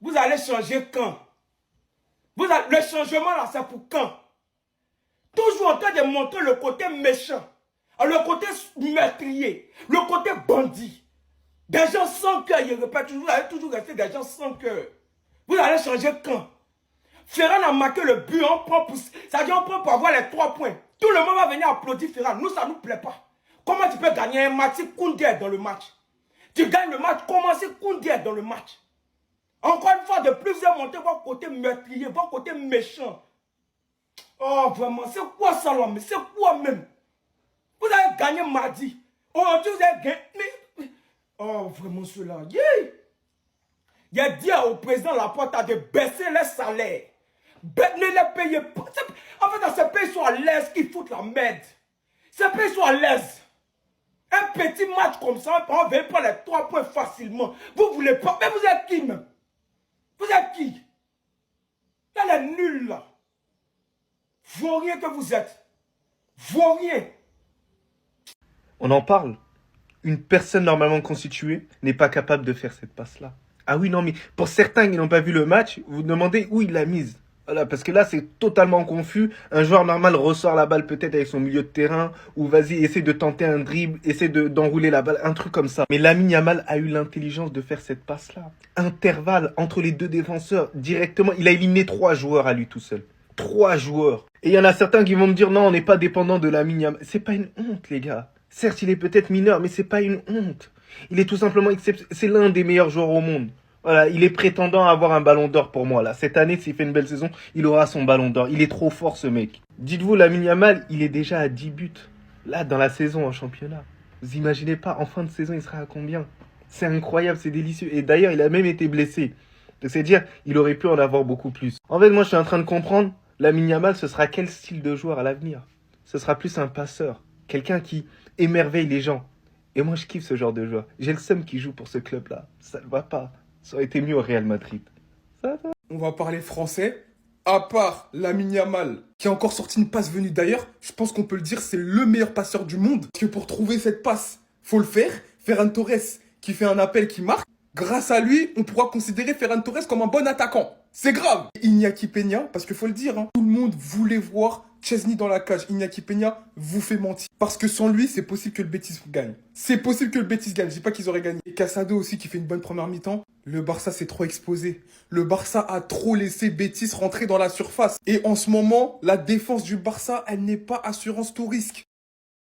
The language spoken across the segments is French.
Vous allez changer quand? Le changement là, c'est pour quand? Toujours en train de montrer le côté méchant, le côté meurtrier, le côté bandit. Des gens sans cœur, je répète toujours, vous allez toujours rester des gens sans cœur. Vous allez changer quand? Ferran a marqué le but, on prend pour avoir les 3 points. Tout le monde va venir applaudir Ferran. Nous, ça ne nous plaît pas. Comment tu peux gagner un match si Koundé est dans le match? Tu gagnes le match, comment si Koundé est dans le match? Encore une fois, de plus, vous avez montré votre côté meurtrier, votre côté méchant. Oh, vraiment, c'est quoi ça, là? Mais c'est quoi même? Vous avez gagné mardi. Aujourd'hui, vous avez gagné. Oh, vraiment, cela. Yeah. Il a dit au président Laporta de baisser les salaires. Ne les payez pas. En fait, dans ces pays, ils sont à l'aise qu'ils foutent la merde. Ces pays sont à l'aise. Un petit match comme ça, on ne veut pas les 3 points facilement. Vous ne voulez pas. Mais vous êtes qui même? Vous êtes qui? Il y a les nuls là. Vaurien que vous êtes. Vaurien. On en parle. Une personne normalement constituée n'est pas capable de faire cette passe-là. Ah oui, non, mais pour certains qui n'ont pas vu le match, vous demandez où il l'a mise. Voilà, parce que là, c'est totalement confus. Un joueur normal ressort la balle peut-être avec son milieu de terrain, ou vas-y, essaie de tenter un dribble, essaie d'enrouler la balle, un truc comme ça. Mais Lamine Yamal a eu l'intelligence de faire cette passe-là. Intervalle entre les deux défenseurs, directement. Il a éliminé 3 joueurs à lui tout seul. 3 joueurs. Et il y en a certains qui vont me dire, non, on n'est pas dépendant de Lamine Yamal. C'est pas une honte, les gars. Certes, il est peut-être mineur, mais c'est pas une honte. Il est tout simplement exceptionnel. C'est l'un des meilleurs joueurs au monde. Voilà, il est prétendant à avoir un ballon d'or pour moi, là. Cette année, s'il fait une belle saison, il aura son ballon d'or. Il est trop fort, ce mec. Dites-vous, Lamine Yamal, il est déjà à 10 buts. Là, dans la saison, en championnat. Vous imaginez pas, en fin de saison, il sera à combien? C'est incroyable, c'est délicieux. Et d'ailleurs, il a même été blessé. C'est-à-dire, il aurait pu en avoir beaucoup plus. En fait, moi, je suis en train de comprendre, Lamine Yamal, ce sera quel style de joueur à l'avenir? Ce sera plus un passeur. Quelqu'un qui émerveille les gens. Et moi, je kiffe ce genre de joueur. J'ai le seum qui joue pour ce club-là. Ça ne va pas. Ça aurait été mieux au Real Madrid. Ça va. On va parler français. À part Lamine Yamal, qui a encore sorti une passe venue d'ailleurs, je pense qu'on peut le dire, c'est le meilleur passeur du monde. Parce que pour trouver cette passe, faut le faire. Ferran Torres, qui fait un appel, qui marque. Grâce à lui, on pourra considérer Ferran Torres comme un bon attaquant. C'est grave. Iñaki Peña, parce qu'il faut le dire, hein, tout le monde voulait voir Chesney dans la cage. Iñaki Peña vous fait mentir. Parce que sans lui, c'est possible que le Betis gagne. C'est possible que le Betis gagne. Je dis pas qu'ils auraient gagné. Et Casado aussi qui fait une bonne première mi-temps. Le Barça s'est trop exposé. Le Barça a trop laissé Betis rentrer dans la surface. Et en ce moment, la défense du Barça, elle n'est pas assurance tout risque.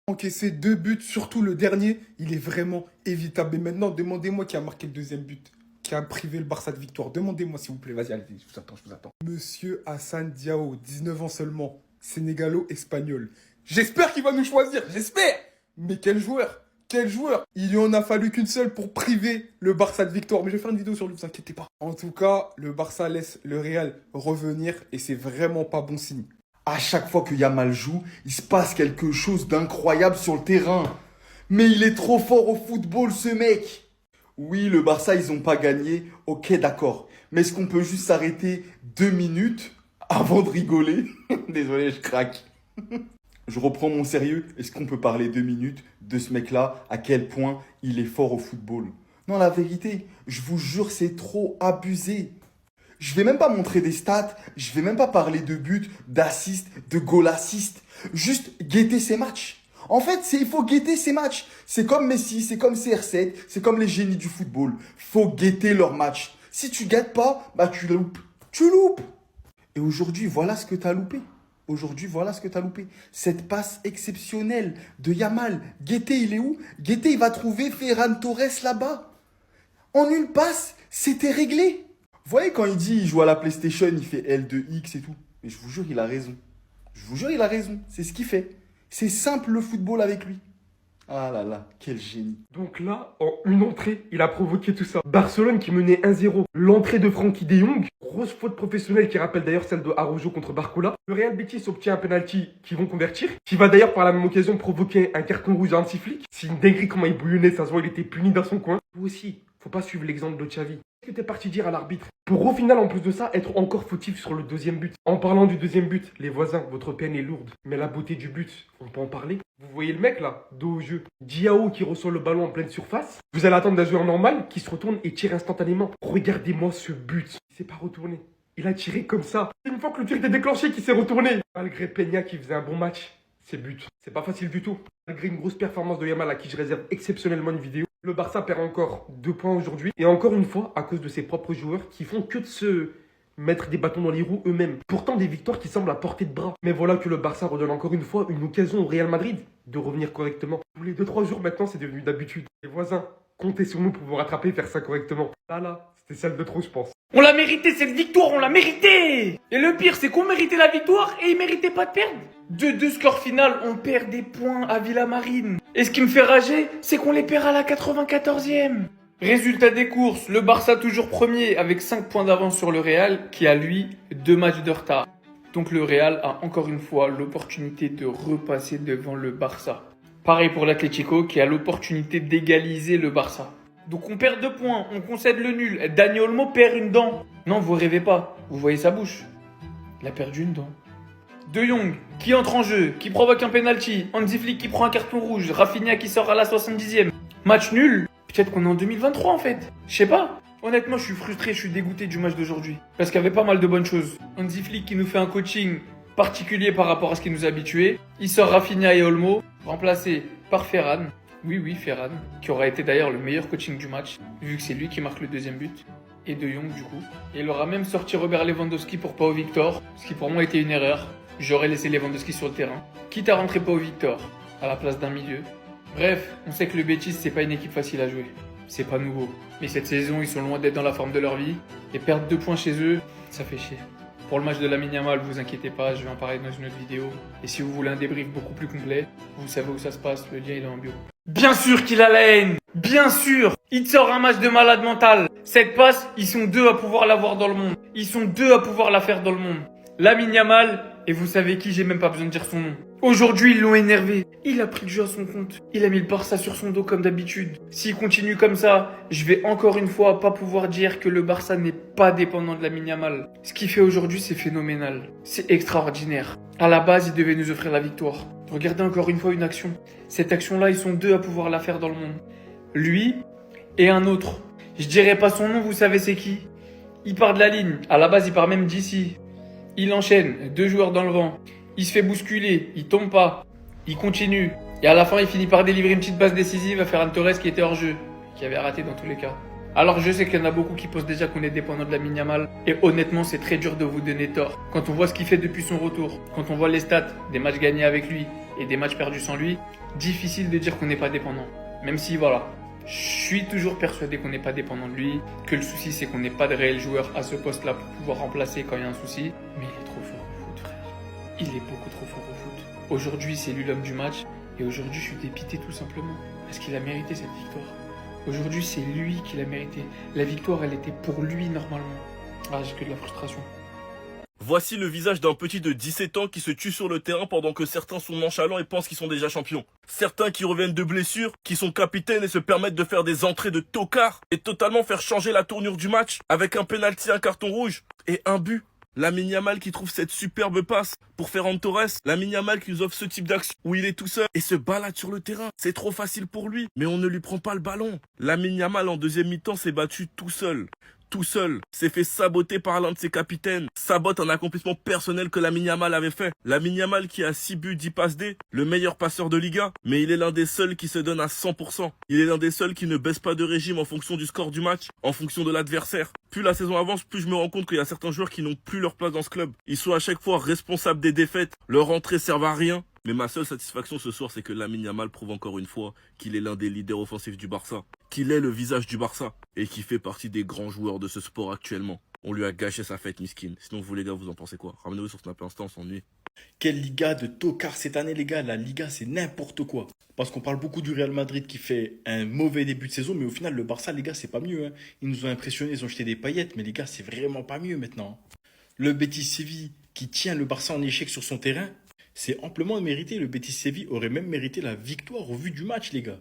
Encaissé 2 buts, surtout le dernier, il est vraiment évitable. Mais maintenant, demandez-moi qui a marqué le 2e but, qui a privé le Barça de victoire. Demandez-moi s'il vous plaît, vas-y, allez, je vous attends, je vous attends. Monsieur Hassan Diao, 19 ans seulement, sénégalo-espagnol. J'espère qu'il va nous choisir, j'espère. Mais quel joueur! Quel joueur! Il lui en a fallu qu'une seule pour priver le Barça de victoire. Mais je vais faire une vidéo sur lui, vous inquiétez pas. En tout cas, le Barça laisse le Real revenir et c'est vraiment pas bon signe. À chaque fois que Yamal joue, il se passe quelque chose d'incroyable sur le terrain. Mais il est trop fort au football, ce mec. Oui, le Barça, ils n'ont pas gagné. Ok, d'accord. Mais est-ce qu'on peut juste s'arrêter 2 minutes avant de rigoler? Désolé, je craque. Je reprends mon sérieux. Est-ce qu'on peut parler 2 minutes de ce mec-là, à quel point il est fort au football? Non, la vérité, je vous jure, c'est trop abusé. Je vais même pas montrer des stats, je vais même pas parler de buts, d'assists, de goal assist. Juste guetter ces matchs. En fait, il faut guetter ces matchs. C'est comme Messi, c'est comme CR7, c'est comme les génies du football. Faut guetter leurs matchs. Si tu guettes pas, bah tu loupes. Tu loupes. Et aujourd'hui, voilà ce que tu as loupé. Aujourd'hui, voilà ce que tu as loupé. Cette passe exceptionnelle de Yamal. Guetter, il est où? Guetter, il va trouver Ferran Torres là-bas. En une passe, c'était réglé. Vous voyez, quand il dit il joue à la PlayStation, il fait L2X et tout. Mais je vous jure, il a raison. Je vous jure, il a raison. C'est ce qu'il fait. C'est simple le football avec lui. Ah là là, quel génie. Donc là, en une entrée, il a provoqué tout ça. Barcelone qui menait 1-0. L'entrée de Frenkie de Jong. Grosse faute professionnelle qui rappelle d'ailleurs celle de Araujo contre Barcola. Le Real Betis obtient un penalty qu'ils vont convertir. Qui va d'ailleurs par la même occasion provoquer un carton rouge à Hansi Flick. C'est une dinguerie comment il bouillonnait, ça se voit, il était puni dans son coin. Vous aussi, faut pas suivre l'exemple de Xavi. Qu'est-ce que t'es parti dire à l'arbitre? Pour au final, en plus de ça, être encore fautif sur le deuxième but. En parlant du deuxième but, les voisins, votre peine est lourde. Mais la beauté du but, on peut en parler. Vous voyez le mec là, dos au jeu. Diao qui reçoit le ballon en pleine surface. Vous allez attendre d'un joueur normal qui se retourne et tire instantanément. Regardez-moi ce but. Il s'est pas retourné. Il a tiré comme ça. Une fois que le tir était déclenché, qu'il s'est retourné. Malgré Peña qui faisait un bon match, c'est but. C'est pas facile du tout. Malgré une grosse performance de Yamal à qui je réserve exceptionnellement une vidéo, le Barça perd encore 2 points aujourd'hui. Et encore une fois, à cause de ses propres joueurs qui font que de se mettre des bâtons dans les roues eux-mêmes. Pourtant des victoires qui semblent à portée de bras. Mais voilà que le Barça redonne encore une fois une occasion au Real Madrid de revenir correctement. Tous les 2-3 jours maintenant, c'est devenu d'habitude. Les voisins, comptez sur nous pour vous rattraper et faire ça correctement. Là, c'était celle de trop, je pense. On l'a mérité cette victoire, on l'a mérité. Et le pire, c'est qu'on méritait la victoire et ils méritaient pas de perdre. 2-2 score final, on perd des points à Villamarine. Et ce qui me fait rager, c'est qu'on les perd à la 94e. Résultat des courses, le Barça toujours premier avec 5 points d'avance sur le Real qui a lui 2 matchs de retard. Donc le Real a encore une fois l'opportunité de repasser devant le Barça. Pareil pour l'Atlético qui a l'opportunité d'égaliser le Barça. Donc on perd 2 points, on concède le nul. Dani Olmo perd une dent. Non, vous rêvez pas, vous voyez sa bouche. Il a perdu une dent. De Jong qui entre en jeu, qui provoque un penalty. Hansi Flick qui prend un carton rouge. Rafinha qui sort à la 70e. Match nul. Peut-être qu'on est en 2023 en fait. Je sais pas. Honnêtement, je suis frustré, je suis dégoûté du match d'aujourd'hui. Parce qu'il y avait pas mal de bonnes choses. Hansi Flick qui nous fait un coaching particulier par rapport à ce qui nous a habitués. Il sort Rafinha et Olmo, remplacé par Ferran. Oui, Ferran, qui aura été d'ailleurs le meilleur coaching du match, vu que c'est lui qui marque le deuxième but. Et De Jong du coup. Et il aura même sorti Robert Lewandowski pour Pau Victor, ce qui pour moi était une erreur. J'aurais laissé Lewandowski sur le terrain, quitte à rentrer Pau Victor à la place d'un milieu. Bref, on sait que le Betis c'est pas une équipe facile à jouer. C'est pas nouveau. Mais cette saison, ils sont loin d'être dans la forme de leur vie. Et perdre 2 points chez eux, ça fait chier. Pour le match de Lamine Yamal, vous inquiétez pas, je vais en parler dans une autre vidéo. Et si vous voulez un débrief beaucoup plus complet, vous savez où ça se passe, le lien il est en bio. Bien sûr qu'il a la haine. Bien sûr. Il te sort un match de malade mental. Cette passe, ils sont 2 à pouvoir l'avoir dans le monde. Ils sont 2 à pouvoir la faire dans le monde. Lamine Yamal, et vous savez qui, j'ai même pas besoin de dire son nom. Aujourd'hui, ils l'ont énervé. Il a pris le jeu à son compte. Il a mis le Barça sur son dos comme d'habitude. S'il continue comme ça, je vais encore une fois pas pouvoir dire que le Barça n'est pas dépendant de Lamine Yamal. Ce qu'il fait aujourd'hui, c'est phénoménal. C'est extraordinaire. À la base, il devait nous offrir la victoire. Regardez encore une fois une action. Cette action-là, ils sont 2 à pouvoir la faire dans le monde. Lui et un autre. Je dirais pas son nom, vous savez c'est qui? Il part de la ligne. À la base, il part même d'ici. Il enchaîne, 2 joueurs dans le vent. Il se fait bousculer, il tombe pas. Il continue. Et à la fin, il finit par délivrer une petite passe décisive à Ferran Torres qui était hors jeu. Qui avait raté dans tous les cas. Alors je sais qu'il y en a beaucoup qui pensent déjà qu'on est dépendant de Lamine Yamal. Et honnêtement, c'est très dur de vous donner tort. Quand on voit ce qu'il fait depuis son retour, quand on voit les stats des matchs gagnés avec lui et des matchs perdus sans lui, difficile de dire qu'on n'est pas dépendant. Même si voilà, je suis toujours persuadé qu'on n'est pas dépendant de lui, que le souci c'est qu'on n'est pas de réel joueur à ce poste-là pour pouvoir remplacer quand il y a un souci. Mais il est trop fort au foot, frère. Il est beaucoup trop fort au foot. Aujourd'hui, c'est lui l'homme du match. Et aujourd'hui, je suis dépité tout simplement. Parce qu'il a mérité cette victoire. Aujourd'hui, c'est lui qui l'a mérité. La victoire, elle était pour lui normalement. Ah, j'ai que de la frustration. Voici le visage d'un petit de 17 ans qui se tue sur le terrain pendant que certains sont nonchalants et pensent qu'ils sont déjà champions. Certains qui reviennent de blessures, qui sont capitaines et se permettent de faire des entrées de tocard et totalement faire changer la tournure du match avec un penalty, un carton rouge et un but. Lamine Yamal qui trouve cette superbe passe pour Ferran Torres. Lamine Yamal qui nous offre ce type d'action où il est tout seul et se balade sur le terrain. C'est trop facile pour lui, mais on ne lui prend pas le ballon. Lamine Yamal en deuxième mi-temps s'est battu tout seul. Tout seul, s'est fait saboter par l'un de ses capitaines, sabote un accomplissement personnel que Lamine Yamal avait fait. Lamine Yamal qui a 6 buts, 10 passes D, le meilleur passeur de Liga, mais il est l'un des seuls qui se donne à 100%. Il est l'un des seuls qui ne baisse pas de régime en fonction du score du match, en fonction de l'adversaire. Plus la saison avance, plus je me rends compte qu'il y a certains joueurs qui n'ont plus leur place dans ce club. Ils sont à chaque fois responsables des défaites, leur entrée servent à rien. Mais ma seule satisfaction ce soir, c'est que Lamine Yamal prouve encore une fois qu'il est l'un des leaders offensifs du Barça, qu'il est le visage du Barça, et qu'il fait partie des grands joueurs de ce sport actuellement. On lui a gâché sa fête, miskin. Sinon, vous les gars, vous en pensez quoi? Ramenez-vous sur Snap Instant, on s'ennuie. Quelle Liga de tocard cette année, les gars. La Liga, c'est n'importe quoi. Parce qu'on parle beaucoup du Real Madrid qui fait un mauvais début de saison, mais au final, le Barça, les gars, c'est pas mieux. Hein. Ils nous ont impressionnés, ils ont jeté des paillettes, mais les gars, c'est vraiment pas mieux maintenant. Le Betis Séville qui tient le Barça en échec sur son terrain, c'est amplement mérité. Le Betis Séville aurait même mérité la victoire au vu du match, les gars.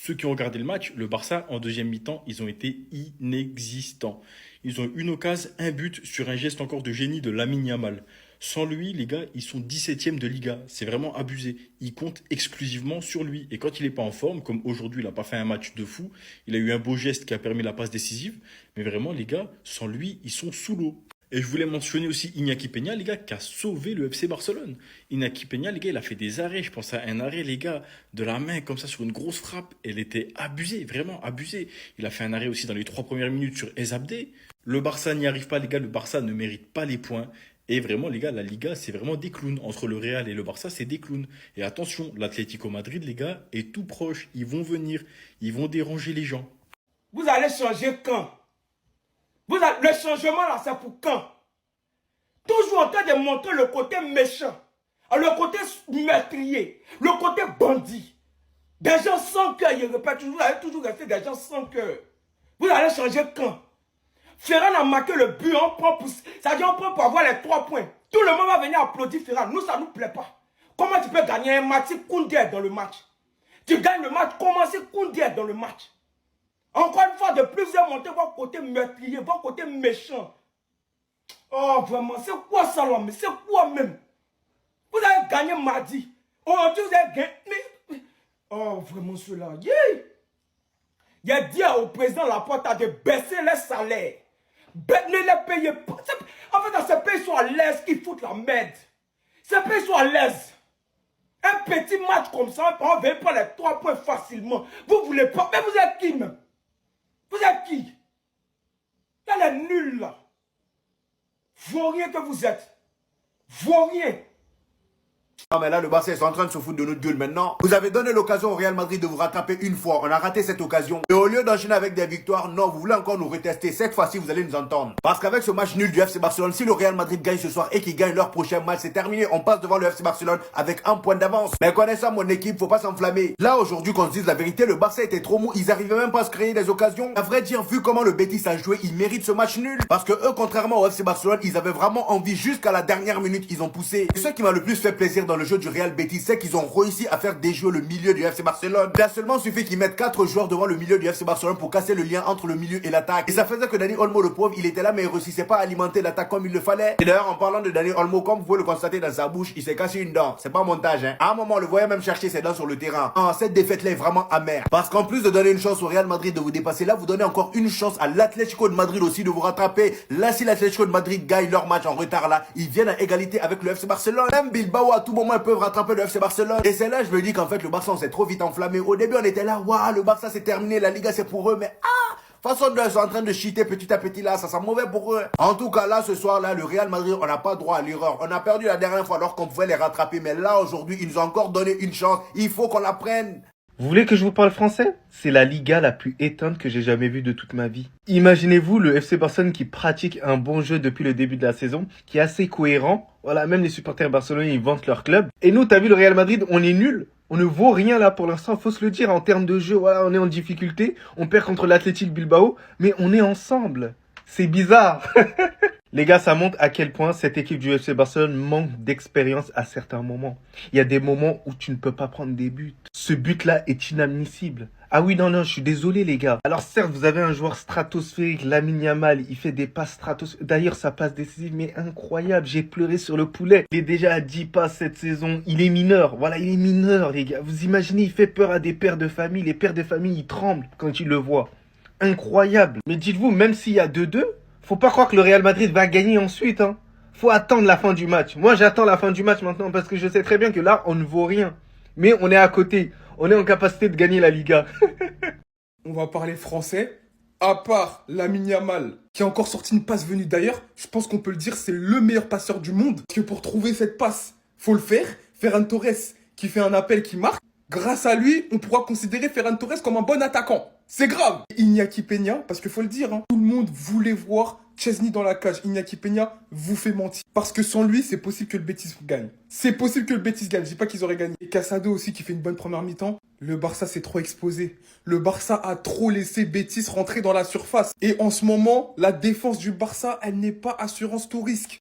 Ceux qui ont regardé le match, le Barça, en deuxième mi-temps, ils ont été inexistants. Ils ont eu une occasion, un but sur un geste encore de génie de Lamine Yamal. Sans lui, les gars, ils sont 17e de Liga. C'est vraiment abusé. Ils comptent exclusivement sur lui. Et quand il n'est pas en forme, comme aujourd'hui, il n'a pas fait un match de fou, il a eu un beau geste qui a permis la passe décisive. Mais vraiment, les gars, sans lui, ils sont sous l'eau. Et je voulais mentionner aussi Iñaki Peña, les gars, qui a sauvé le FC Barcelone. Iñaki Peña, les gars, il a fait des arrêts. Je pense à un arrêt, les gars, de la main, comme ça, sur une grosse frappe. Elle était abusée, vraiment abusée. Il a fait un arrêt aussi dans les 3 premières minutes sur Ezabde. Le Barça n'y arrive pas, les gars. Le Barça ne mérite pas les points. Et vraiment, les gars, la Liga, c'est vraiment des clowns. Entre le Real et le Barça, c'est des clowns. Et attention, l'Atlético Madrid, les gars, est tout proche. Ils vont venir. Ils vont déranger les gens. Vous allez changer quand? Le changement là, c'est pour quand? Toujours en train de montrer le côté méchant, le côté meurtrier, le côté bandit. Des gens sans cœur, je répète toujours, vous allez toujours rester des gens sans cœur. Vous allez changer quand? Ferran a marqué le but, on prend pour, ça dit on prend pour avoir les 3 points. Tout le monde va venir applaudir Ferran. Nous, ça ne nous plaît pas. Comment tu peux gagner un match si Koundé est dans le match? Tu gagnes le match, comment si Koundé est dans le match? Encore une fois, de plus, vous avez montré votre côté meurtrier, votre côté méchant. Oh, vraiment, c'est quoi ça, là? Mais c'est quoi même? Vous avez gagné mardi. Aujourd'hui, vous avez gagné. Oh, vraiment, cela. Yeah. Il a dit au président Laporte de baisser les salaires. Ne les payez pas. En fait, dans ces pays, ils sont à l'aise qu'ils foutent la merde. Ces pays sont à l'aise. Un petit match comme ça, on ne veut pas les 3 points facilement. Vous ne voulez pas. Mais vous êtes qui même? Vous êtes qui? Il y a les nuls là. Vaurien que vous êtes. Vaurien. Non mais là le Barça ils sont en train de se foutre de notre gueule maintenant. Vous avez donné l'occasion au Real Madrid de vous rattraper une fois. On a raté cette occasion. Et au lieu d'enchaîner avec des victoires, non, vous voulez encore nous retester. Cette fois-ci vous allez nous entendre. Parce qu'avec ce match nul du FC Barcelone, si le Real Madrid gagne ce soir et qu'il gagne leur prochain match, c'est terminé. On passe devant le FC Barcelone avec 1 point d'avance. Mais connaissant mon équipe, faut pas s'enflammer. Là aujourd'hui qu'on se dise la vérité, le Barça était trop mou. Ils arrivaient même pas à se créer des occasions. À vrai dire, vu comment le Betis a joué, ils méritent ce match nul. Parce que eux, contrairement au FC Barcelone, ils avaient vraiment envie jusqu'à la dernière minute. Ils ont poussé. Et ce qui m'a le plus fait plaisir dans le jeu du Real Betis, c'est qu'ils ont réussi à faire déjouer le milieu du FC Barcelone. Il a seulement suffi qu'ils mettent 4 joueurs devant le milieu du FC Barcelone pour casser le lien entre le milieu et l'attaque. Et ça faisait que Dani Olmo, le pauvre, il était là mais il réussissait pas à alimenter l'attaque comme il le fallait. Et d'ailleurs, en parlant de Dani Olmo, comme vous pouvez le constater dans sa bouche, il s'est cassé une dent. C'est pas un montage, hein. À un moment, on le voyait même chercher ses dents sur le terrain. Ah, cette défaite-là est vraiment amère. Parce qu'en plus de donner une chance au Real Madrid de vous dépasser, là, vous donnez encore une chance à l'Atlético de Madrid aussi de vous rattraper. Là, si l'Atlético de Madrid gagne leur match en retard, là, ils viennent à égalité avec le FC Barcelone. Même Bilbao, à tout moment, ils peuvent rattraper le FC Barcelone. Et c'est là, je me dis qu'en fait, le Barça, on s'est trop vite enflammé. Au début, on était là, waouh, le Barça, c'est terminé, la Liga, c'est pour eux, mais façon de, ils sont en train de cheater petit à petit là, ça sent mauvais pour eux. En tout cas, là, ce soir, là, le Real Madrid, on n'a pas droit à l'erreur. On a perdu la dernière fois alors qu'on pouvait les rattraper, mais là, aujourd'hui, ils nous ont encore donné une chance. Il faut qu'on la prenne. Vous voulez que je vous parle français? C'est la Liga la plus éteinte que j'ai jamais vue de toute ma vie. Imaginez-vous le FC Barcelone qui pratique un bon jeu depuis le début de la saison, qui est assez cohérent. Voilà, même les supporters barcelonais, ils vantent leur club. Et nous, t'as vu le Real Madrid, on est nuls. On ne vaut rien là pour l'instant, faut se le dire. En termes de jeu, voilà, on est en difficulté. On perd contre l'Athletic Bilbao, mais on est ensemble. C'est bizarre. Les gars, ça montre à quel point cette équipe du FC Barcelone manque d'expérience à certains moments. Il y a des moments où tu ne peux pas prendre des buts. Ce but-là est inadmissible. Ah oui, non, je suis désolé les gars. Alors certes, vous avez un joueur stratosphérique, Lamine Yamal, il fait des passes stratosphériques. D'ailleurs, sa passe décisive, mais incroyable. J'ai pleuré sur le poulet. Il est déjà à 10 passes cette saison. Il est mineur. Voilà, il est mineur les gars. Vous imaginez, il fait peur à des pères de famille. Les pères de famille, ils tremblent quand ils le voient. Incroyable. Mais dites-vous, même s'il y a 2-2, faut pas croire que le Real Madrid va gagner ensuite, hein. Faut attendre la fin du match. Moi, j'attends la fin du match maintenant parce que je sais très bien que là, on ne vaut rien. Mais on est à côté. On est en capacité de gagner la Liga. On va parler français. À part Lamine Yamal, qui a encore sorti une passe venue d'ailleurs, je pense qu'on peut le dire, c'est le meilleur passeur du monde. Parce que pour trouver cette passe, faut le faire. Ferran Torres, qui fait un appel, qui marque. Grâce à lui, on pourra considérer Ferran Torres comme un bon attaquant. C'est grave. Iñaki Peña, parce qu'il faut le dire, hein, tout le monde voulait voir Chesney dans la cage. Iñaki Peña vous fait mentir. Parce que sans lui, c'est possible que le Betis gagne. C'est possible que le Betis gagne. Je dis pas qu'ils auraient gagné. Et Casado aussi qui fait une bonne première mi-temps. Le Barça s'est trop exposé. Le Barça a trop laissé Betis rentrer dans la surface. Et en ce moment, la défense du Barça, elle n'est pas assurance tout risque.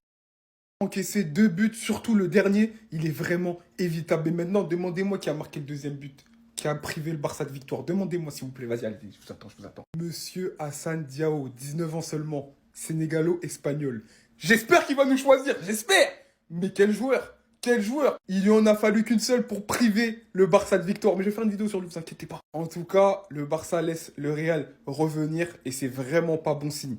Encaisser 2 buts, surtout le dernier, il est vraiment évitable. Et maintenant, demandez-moi qui a marqué le 2e but. qui a privé le Barça de victoire? Demandez-moi s'il vous plaît. Vas-y, allez, je vous attends, je vous attends. Monsieur Hassan Diao, 19 ans seulement, sénégalo-espagnol. J'espère qu'il va nous choisir, j'espère. Mais quel joueur! Quel joueur! Il lui en a fallu qu'une seule pour priver le Barça de victoire. Mais je vais faire une vidéo sur lui, vous inquiétez pas. En tout cas, le Barça laisse le Real revenir et c'est vraiment pas bon signe.